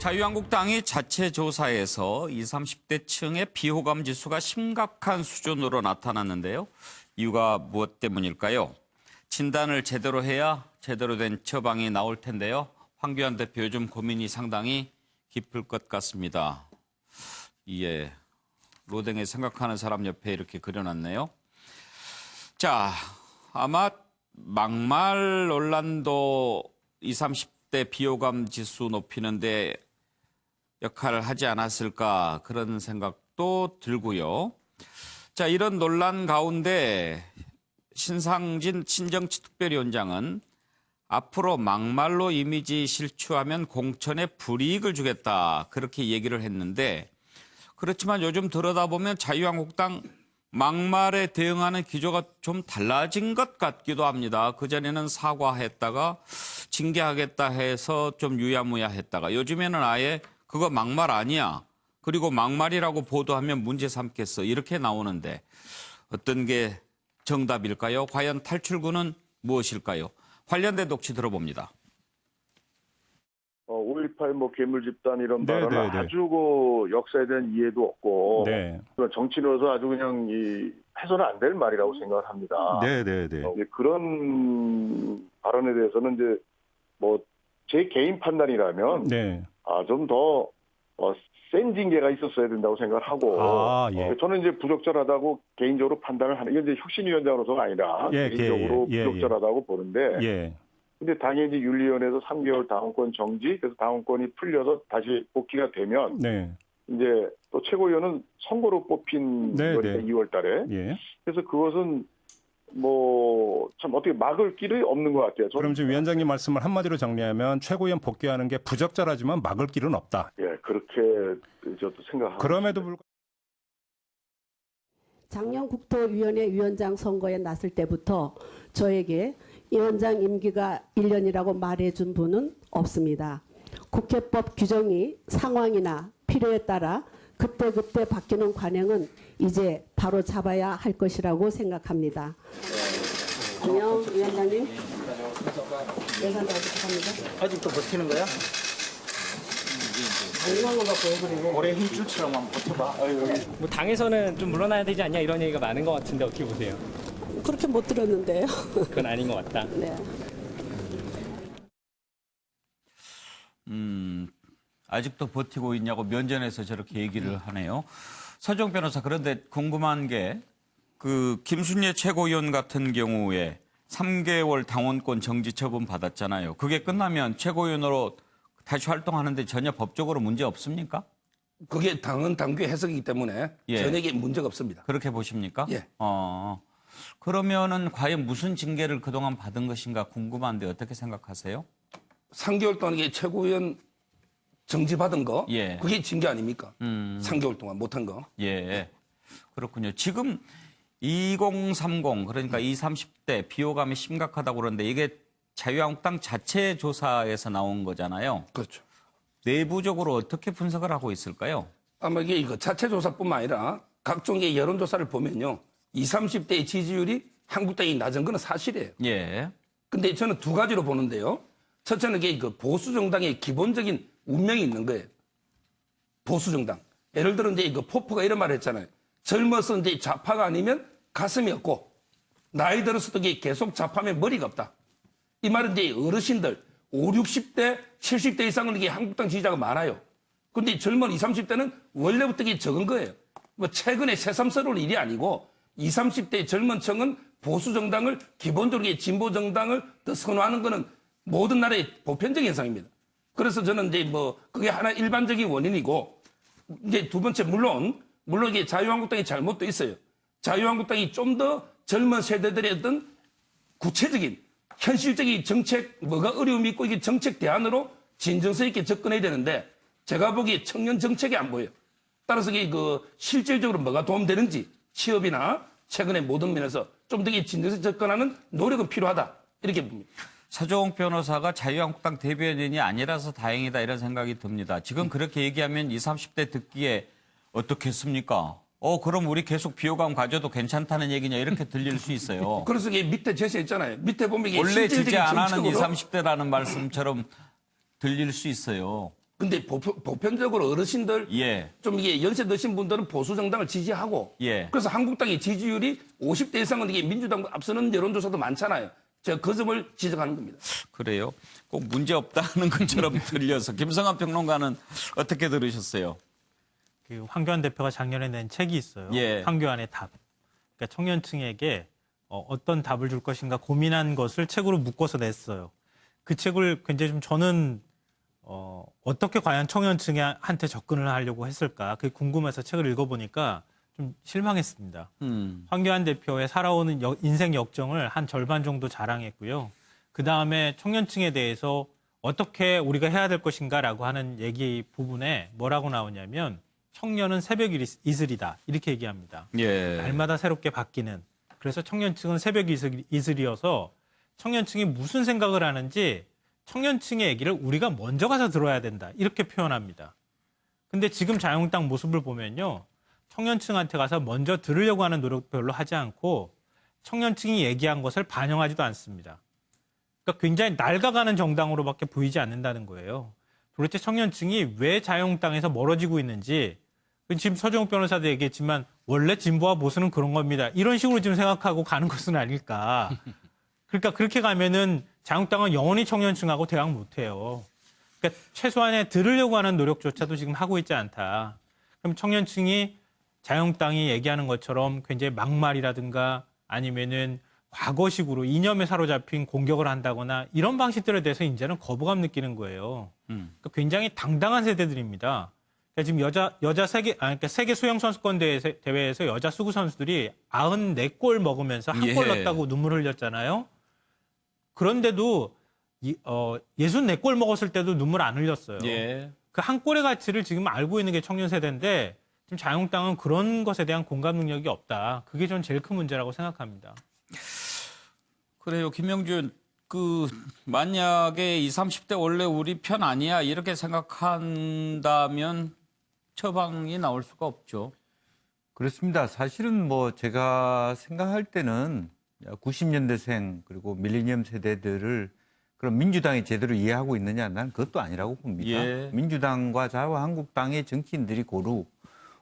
자유한국당이 자체 조사에서 20, 30대층의 비호감 지수가 심각한 수준으로 나타났는데요. 이유가 무엇 때문일까요? 진단을 제대로 해야 제대로 된 처방이 나올 텐데요. 황교안 대표 요즘 고민이 상당히 깊을 것 같습니다. 예, 로댕에 생각하는 사람 옆에 이렇게 그려놨네요. 자, 아마 막말 논란도 20, 30대 비호감 지수 높이는데 역할을 하지 않았을까 그런 생각도 들고요. 자, 이런 논란 가운데 신상진 친정치특별위원장은 앞으로 막말로 이미지 실추하면 공천에 불이익을 주겠다 그렇게 얘기를 했는데, 그렇지만 요즘 들여다보면 자유한국당 막말에 대응하는 기조가 좀 달라진 것 같기도 합니다. 그전에는 사과했다가 징계하겠다 해서 좀 유야무야 했다가 요즘에는 아예 그거 막말 아니야. 그리고 막말이라고 보도하면 문제 삼겠어. 이렇게 나오는데 어떤 게 정답일까요? 과연 탈출구는 무엇일까요? 관련된 녹취 들어봅니다. 5.18 괴물 집단 이런 네, 발언은 네, 네. 아주 역사에 대한 이해도 없고 네. 정치인으로서 아주 그냥 해서는 안 될 말이라고 생각을 합니다. 네네네. 그런 발언에 대해서는 이제 제 개인 판단이라면 네. 좀 더 센 징계가 있었어야 된다고 생각을 하고 예. 저는 이제 부적절하다고 개인적으로 판단을 하는, 이건 이제 혁신위원장으로서가 아니라 개인적으로 부적절하다고 보는데 예. 근데 당연히 윤리위원회에서 3개월 당원권 정지, 그래서 당원권이 풀려서 다시 복귀가 되면 네. 이제 또 최고위원은 선거로 뽑힌 네, 거니까 네. 2월 달에. 예. 그래서 그것은 참 어떻게 막을 길이 없는 것 같아요. 그럼 지금 위원장님 말씀을 한마디로 정리하면 최고위원 복귀하는 게 부적절하지만 막을 길은 없다. 예, 그렇게 저도 생각합니다. 그럼에도 불구하고 작년 국토위원회 위원장 선거에 났을 때부터 저에게 위원장 임기가 1년이라고 말해준 분은 없습니다. 국회법 규정이 상황이나 필요에 따라 그때그때 바뀌는 관행은 이제 바로 잡아야 할 것이라고 생각합니다. 안녕, 위원장님. 예산도 부탁합니다. 아직도 버티는 거야? 궁금한 거 갖고 왜 그러고. 올해 힘줄처럼 한번 버텨봐. 뭐 당에서는 좀 물러나야 되지 않냐 이런 얘기가 많은 것 같은데 어떻게 보세요? 그렇게 못 들었는데요. 그건 아닌 것 같다. 네. 아직도 버티고 있냐고 면전에서 저렇게 얘기를 하네요. 서정 변호사, 그런데 궁금한 게 그 김순례 최고위원 같은 경우에 3개월 당원권 정지 처분 받았잖아요. 그게 끝나면 최고위원으로 다시 활동하는데 전혀 법적으로 문제 없습니까? 그게 당헌 당규의 해석이기 때문에 예. 전혀 문제가 없습니다. 그렇게 보십니까? 예. 그러면은 과연 무슨 징계를 그동안 받은 것인가 궁금한데 어떻게 생각하세요? 3개월 동안 이게 최고위원 정지받은 거, 예. 그게 징계 아닙니까? 3개월 동안 못한 거. 예, 그렇군요. 지금 2030, 그러니까 20, 30대 비호감이 심각하다고 그러는데 이게 자유한국당 자체 조사에서 나온 거잖아요. 그렇죠. 내부적으로 어떻게 분석을 하고 있을까요? 아마 이게 이거 자체 조사뿐만 아니라 각종 의 여론조사를 보면요. 20, 30대의 지지율이 한국당이 낮은 건 사실이에요. 예. 근데 저는 두 가지로 보는데요. 첫째는 이게 보수 정당의 기본적인 운명이 있는 거예요. 보수 정당. 예를 들어 이제 포프가 이런 말을 했잖아요. 젊어서 이제 좌파가 아니면 가슴이 없고 나이 들어서도 이게 계속 좌파면 머리가 없다. 이 말은 이제 어르신들 5, 60대, 70대 이상은 이게 한국당 지지자가 많아요. 근데 젊은 20, 30대는 원래부터 이게 적은 거예요. 최근에 새삼스러운 일이 아니고 20, 30대 젊은 층은 보수 정당을 기본적으로 진보 정당을 더 선호하는 거는 모든 나라의 보편적인 현상입니다. 그래서 저는 이제 그게 하나 일반적인 원인이고, 이제 두 번째, 물론 이게 자유한국당의 잘못도 있어요. 자유한국당이 좀 더 젊은 세대들의 어떤 구체적인, 현실적인 정책, 뭐가 어려움이 있고 이게 정책 대안으로 진정성 있게 접근해야 되는데, 제가 보기에 청년 정책이 안 보여요. 따라서 이게 실질적으로 뭐가 도움되는지, 취업이나 최근의 모든 면에서 좀 더 진정성 접근하는 노력은 필요하다. 이렇게 봅니다. 서정 변호사가 자유한국당 대변인이 아니라서 다행이다 이런 생각이 듭니다. 지금 그렇게 얘기하면 20, 30대 듣기에 어떻겠습니까? 그럼 우리 계속 비호감 가져도 괜찮다는 얘기냐 이렇게 들릴 수 있어요. 그래서 이게 밑에 제시했잖아요. 밑에 보면 이게 원래 지지 실질적인 안 하는 정책으로 20, 30대라는 말씀처럼 들릴 수 있어요. 근데 보편적으로 어르신들 예. 좀 이게 연세 드신 분들은 보수 정당을 지지하고 예. 그래서 한국당의 지지율이 50대 이상은 이게 민주당 앞서는 여론조사도 많잖아요. 제가 그 점을 지적하는 겁니다. 그래요? 꼭 문제 없다는 것처럼 들려서 김성환 평론가는 어떻게 들으셨어요? 그 황교안 대표가 작년에 낸 책이 있어요. 예. 황교안의 답. 그러니까 청년층에게 어떤 답을 줄 것인가 고민한 것을 책으로 묶어서 냈어요. 그 책을 굉장히 좀 저는 어떻게 과연 청년층한테 접근을 하려고 했을까 그게 궁금해서 책을 읽어보니까 좀 실망했습니다. 황교안 대표의 살아오는 인생 역정을 한 절반 정도 자랑했고요. 그다음에 청년층에 대해서 어떻게 우리가 해야 될 것인가라고 하는 얘기 부분에 뭐라고 나오냐면 청년은 새벽 이슬이다 이렇게 얘기합니다. 예. 날마다 새롭게 바뀌는. 그래서 청년층은 새벽 이슬이어서 청년층이 무슨 생각을 하는지 청년층의 얘기를 우리가 먼저 가서 들어야 된다. 이렇게 표현합니다. 근데 지금 자유한국당 모습을 보면요. 청년층한테 가서 먼저 들으려고 하는 노력 별로 하지 않고 청년층이 얘기한 것을 반영하지도 않습니다. 그러니까 굉장히 낡아가는 정당으로밖에 보이지 않는다는 거예요. 도대체 청년층이 왜 자유한국당에서 멀어지고 있는지 지금 서정욱 변호사도 얘기했지만 원래 진보와 보수는 그런 겁니다. 이런 식으로 지금 생각하고 가는 것은 아닐까. 그러니까 그렇게 가면은 자유한국당은 영원히 청년층하고 대항 못해요. 그러니까 최소한의 들으려고 하는 노력조차도 지금 하고 있지 않다. 그럼 청년층이 자유한국당이 얘기하는 것처럼 굉장히 막말이라든가 아니면은 과거식으로 이념에 사로잡힌 공격을 한다거나 이런 방식들에 대해서 이제는 거부감 느끼는 거예요. 그러니까 굉장히 당당한 세대들입니다. 그러니까 지금 그러니까 세계 수영 선수권 대회에서 여자 수구 선수들이 94골 먹으면서 한 골 예. 넣었다고 눈물 흘렸잖아요. 그런데도 64골 먹었을 때도 눈물 안 흘렸어요. 예. 그 한 골의 가치를 지금 알고 있는 게 청년 세대인데 지금 자유한국당은 그런 것에 대한 공감 능력이 없다. 그게 전 제일 큰 문제라고 생각합니다. 그래요. 김영준, 만약에 20, 30대 원래 우리 편 아니야 이렇게 생각한다면 처방이 나올 수가 없죠. 그렇습니다. 사실은 제가 생각할 때는 90년대생 그리고 밀레니엄 세대들을 그럼 민주당이 제대로 이해하고 있느냐? 난 그것도 아니라고 봅니다. 예. 민주당과 자유한국당의 정치인들이 고루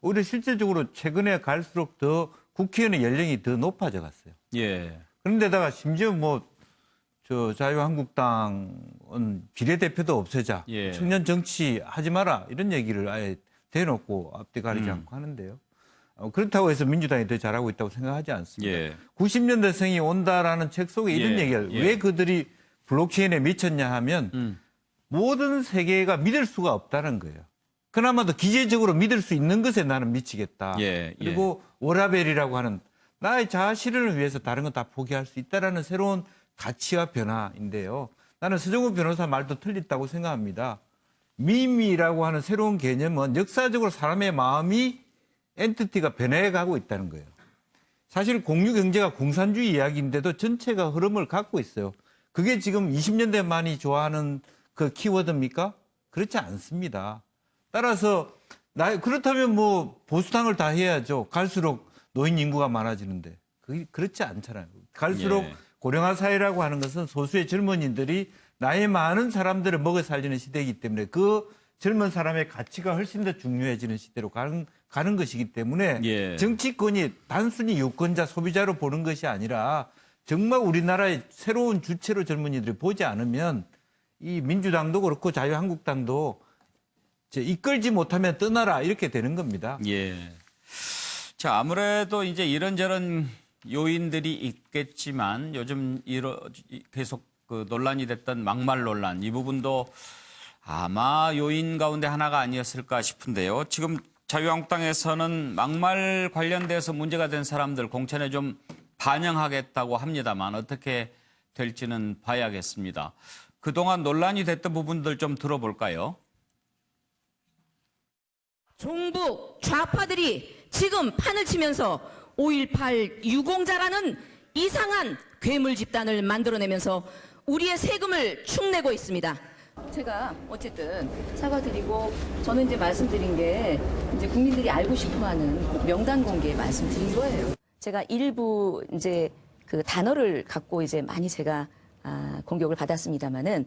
오히려 실질적으로 최근에 갈수록 더 국회의원의 연령이 더 높아져 갔어요. 예. 그런데다가 심지어 자유한국당은 비례대표도 없애자. 예. 청년 정치 하지 마라. 이런 얘기를 아예 대놓고 앞뒤 가리지 않고 하는데요. 그렇다고 해서 민주당이 더 잘하고 있다고 생각하지 않습니다. 예. 90년대생이 온다라는 책 속에 이런 예. 얘기를 예. 왜 그들이 블록체인에 미쳤냐 하면 모든 세계가 믿을 수가 없다는 거예요. 그나마도 기계적으로 믿을 수 있는 것에 나는 미치겠다. 예. 그리고 워라벨이라고 하는 나의 자아 실현을 위해서 다른 건 다 포기할 수 있다라는 새로운 가치와 변화인데요. 나는 서정우 변호사 말도 틀렸다고 생각합니다. 미미라고 하는 새로운 개념은 역사적으로 사람의 마음이 엔티티가 변해가고 있다는 거예요. 사실 공유경제가 공산주의 이야기인데도 전체가 흐름을 갖고 있어요. 그게 지금 20년대 많이 좋아하는 그 키워드입니까? 그렇지 않습니다. 따라서 그렇다면 보수당을 다 해야죠. 갈수록 노인 인구가 많아지는데 그게 그렇지 않잖아요. 갈수록 예. 고령화 사회라고 하는 것은 소수의 젊은이들이 나이 많은 사람들을 먹여 살리는 시대이기 때문에 그 젊은 사람의 가치가 훨씬 더 중요해지는 시대로 가는 것이기 때문에 예. 정치권이 단순히 유권자, 소비자로 보는 것이 아니라 정말 우리나라의 새로운 주체로 젊은이들이 보지 않으면 이 민주당도 그렇고 자유한국당도 이끌지 못하면 떠나라 이렇게 되는 겁니다. 예. 자, 아무래도 이제 이런저런 요인들이 있겠지만 요즘 계속 논란이 됐던 막말 논란 이 부분도 아마 요인 가운데 하나가 아니었을까 싶은데요. 지금 자유한국당에서는 막말 관련돼서 문제가 된 사람들 공천에 좀 반영하겠다고 합니다만 어떻게 될지는 봐야겠습니다. 그동안 논란이 됐던 부분들 좀 들어볼까요? 종북 좌파들이 지금 판을 치면서 5.18 유공자라는 이상한 괴물 집단을 만들어내면서 우리의 세금을 축내고 있습니다. 제가 어쨌든 사과드리고 저는 이제 말씀드린 게 이제 국민들이 알고 싶어하는 명단 공개 말씀드린 거예요. 제가 일부 이제 그 단어를 갖고 이제 많이 제가 공격을 받았습니다만은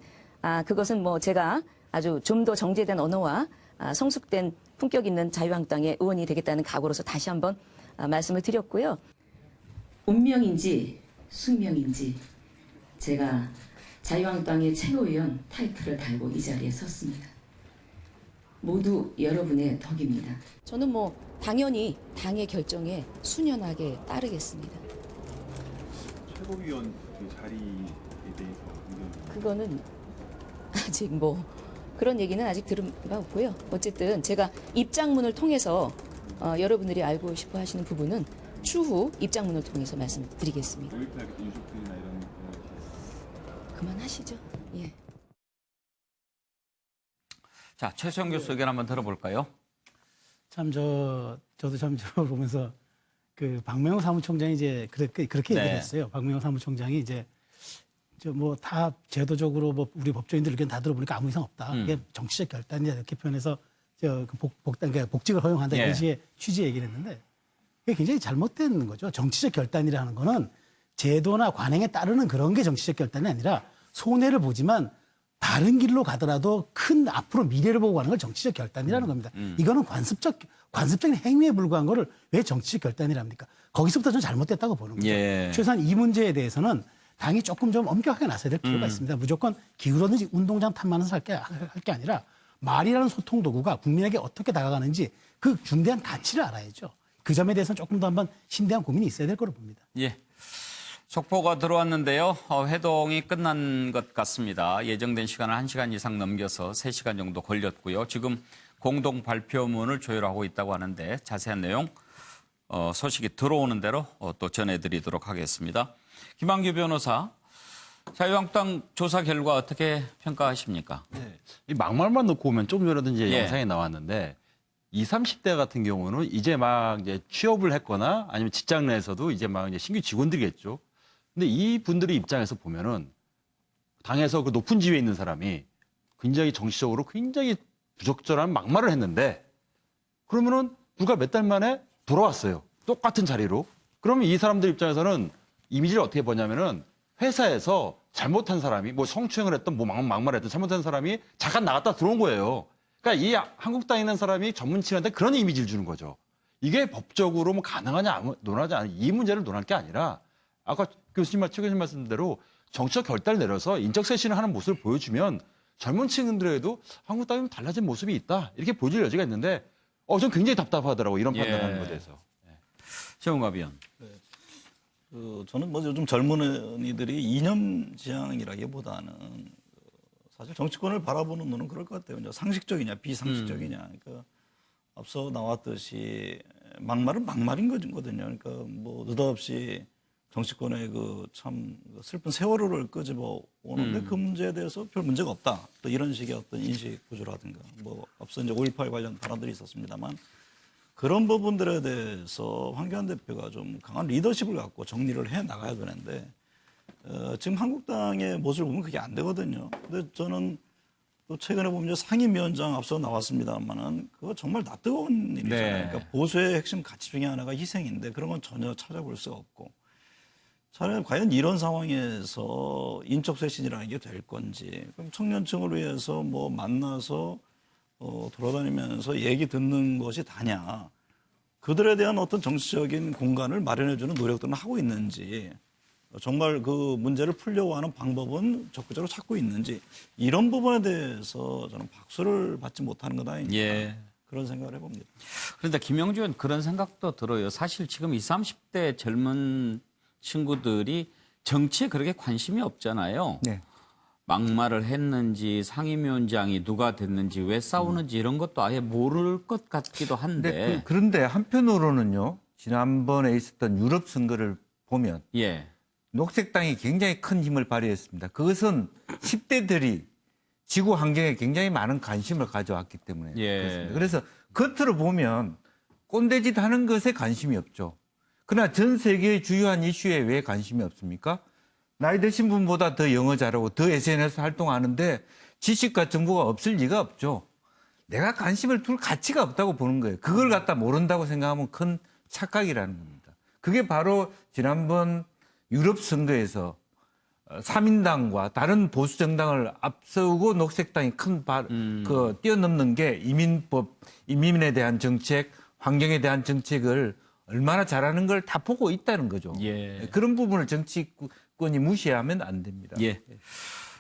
그것은 제가 아주 좀 더 정제된 언어와 성숙된 품격 있는 자유한국당의 의원이 되겠다는 각오로서 다시 한번 말씀을 드렸고요. 운명인지 숙명인지 제가 자유한국당의 최고위원 타이틀을 달고 이 자리에 섰습니다. 모두 여러분의 덕입니다. 저는 당연히 당의 결정에 순연하게 따르겠습니다. 최고위원 그 자리에 대해서 그거는 아직 그런 얘기는 아직 들은 바 없고요. 어쨌든 제가 입장문을 통해서 여러분들이 알고 싶어 하시는 부분은 추후 입장문을 통해서 말씀드리겠습니다. 5.18 유족들이나 이런 그만하시죠. 예. 자, 최수영 교수 의견 한번 들어볼까요? 참 저도 참 저걸 보면서 그 박명호 사무총장이 이제 그렇게 얘기를 했어요. 박명호 사무총장이 이제 다 제도적으로 우리 법조인들 의견 다 들어보니까 아무 이상 없다. 이게 정치적 결단이다 이렇게 표현해서 복직을 허용한다 이런 식의 취지의 얘기를 했는데 그게 굉장히 잘못된 거죠. 정치적 결단이라는 거는 제도나 관행에 따르는 그런 게 정치적 결단이 아니라 손해를 보지만 다른 길로 가더라도 큰 앞으로 미래를 보고 가는 걸 정치적 결단이라는 겁니다. 이거는 관습적인 행위에 불과한 거를 왜 정치적 결단이랍니까? 거기서부터 좀 잘못됐다고 보는 거죠. 예. 최소한 이 문제에 대해서는 당이 조금 좀 엄격하게 나서야 될 필요가 있습니다. 무조건 기울어든지 운동장 탐만해서 할 게 아니라 말이라는 소통 도구가 국민에게 어떻게 다가가는지 그 중대한 가치를 알아야죠. 그 점에 대해서는 조금 더 한번 심대한 고민이 있어야 될 거로 봅니다. 예. 속보가 들어왔는데요. 회동이 끝난 것 같습니다. 예정된 시간을 1시간 이상 넘겨서 3시간 정도 걸렸고요. 지금 공동 발표문을 조율하고 있다고 하는데 자세한 내용 소식이 들어오는 대로 또 전해드리도록 하겠습니다. 김한규 변호사, 자유한국당 조사 결과 어떻게 평가하십니까? 네. 이 막말만 놓고 오면 조금 전에도 이제 예. 영상에 나왔는데 20, 30대 같은 경우는 이제 막 이제 취업을 했거나 아니면 직장 내에서도 이제 막 이제 신규 직원들이겠죠. 근데 이 분들의 입장에서 보면은 당에서 그 높은 지위에 있는 사람이 굉장히 정치적으로 굉장히 부적절한 막말을 했는데 그러면은 불과 몇 달 만에 돌아왔어요. 똑같은 자리로. 그러면 이 사람들 입장에서는 이미지를 어떻게 보냐면은 회사에서 잘못한 사람이 성추행을 했던 막말을 했던 잘못한 사람이 잠깐 나갔다 들어온 거예요. 그러니까 이 한국당에 있는 사람이 전문치한테 그런 이미지를 주는 거죠. 이게 법적으로 가능하냐 논하지 않은 이 문제를 논할 게 아니라 아까 최 교수님 말씀대로 정치적 결단을 내려서 인적 쇄신을 하는 모습을 보여주면 젊은 층들에도 한국당이 달라진 모습이 있다 이렇게 보여줄 여지가 있는데 전 굉장히 답답하더라고 이런 판단하는 것에 대해서. 최홍갑 의원. 저는 요즘 젊은이들이 이념지향이라기보다는 사실 정치권을 바라보는 눈은 그럴 것 같아요. 상식적이냐 비상식적이냐. 그러니까 앞서 나왔듯이 막말은 막말인 거거든요. 그러니까 느닷없이 정치권의 참 슬픈 세월호를 끄집어 오는데 그 문제에 대해서 별 문제가 없다. 또 이런 식의 어떤 인식 구조라든가 앞서 이제 5.18 관련 발언들이 있었습니다만 그런 부분들에 대해서 황교안 대표가 좀 강한 리더십을 갖고 정리를 해 나가야 되는데 지금 한국당의 모습을 보면 그게 안 되거든요. 근데 저는 또 최근에 보면 상임위원장 앞서 나왔습니다만은 그거 정말 낯뜨거운 일이잖아요. 네. 그러니까 보수의 핵심 가치 중에 하나가 희생인데 그런 건 전혀 찾아볼 수가 없고. 차라리 과연 이런 상황에서 인적 쇄신이라는 게 될 건지 그럼 청년층을 위해서 만나서 돌아다니면서 얘기 듣는 것이 다냐. 그들에 대한 어떤 정치적인 공간을 마련해주는 노력들은 하고 있는지 정말 그 문제를 풀려고 하는 방법은 적극적으로 찾고 있는지 이런 부분에 대해서 저는 박수를 받지 못하는 것 아닌가 그런 생각을 해봅니다. 그런데 김영주 의원 그런 생각도 들어요. 사실 지금 20, 30대 젊은 친구들이 정치에 그렇게 관심이 없잖아요. 네. 막말을 했는지 상임위원장이 누가 됐는지 왜 싸우는지 이런 것도 아예 모를 것 같기도 한데. 그런데 한편으로는요. 지난번에 있었던 유럽 선거를 보면 녹색당이 굉장히 큰 힘을 발휘했습니다. 그것은 10대들이 지구 환경에 굉장히 많은 관심을 가져왔기 때문에 그렇습니다. 그래서 겉으로 보면 꼰대짓 하는 것에 관심이 없죠. 그러나 전 세계의 주요한 이슈에 왜 관심이 없습니까? 나이 드신 분보다 더 영어 잘하고 더 SNS 활동하는데 지식과 정보가 없을 리가 없죠. 내가 관심을 둘 가치가 없다고 보는 거예요. 그걸 갖다 모른다고 생각하면 큰 착각이라는 겁니다. 그게 바로 지난번 유럽 선거에서 3인당과 다른 보수 정당을 앞서고 녹색당이 뛰어넘는 게 이민법, 이민에 대한 정책, 환경에 대한 정책을 얼마나 잘하는 걸 다 보고 있다는 거죠. 예. 그런 부분을 정치권이 무시하면 안 됩니다. 예.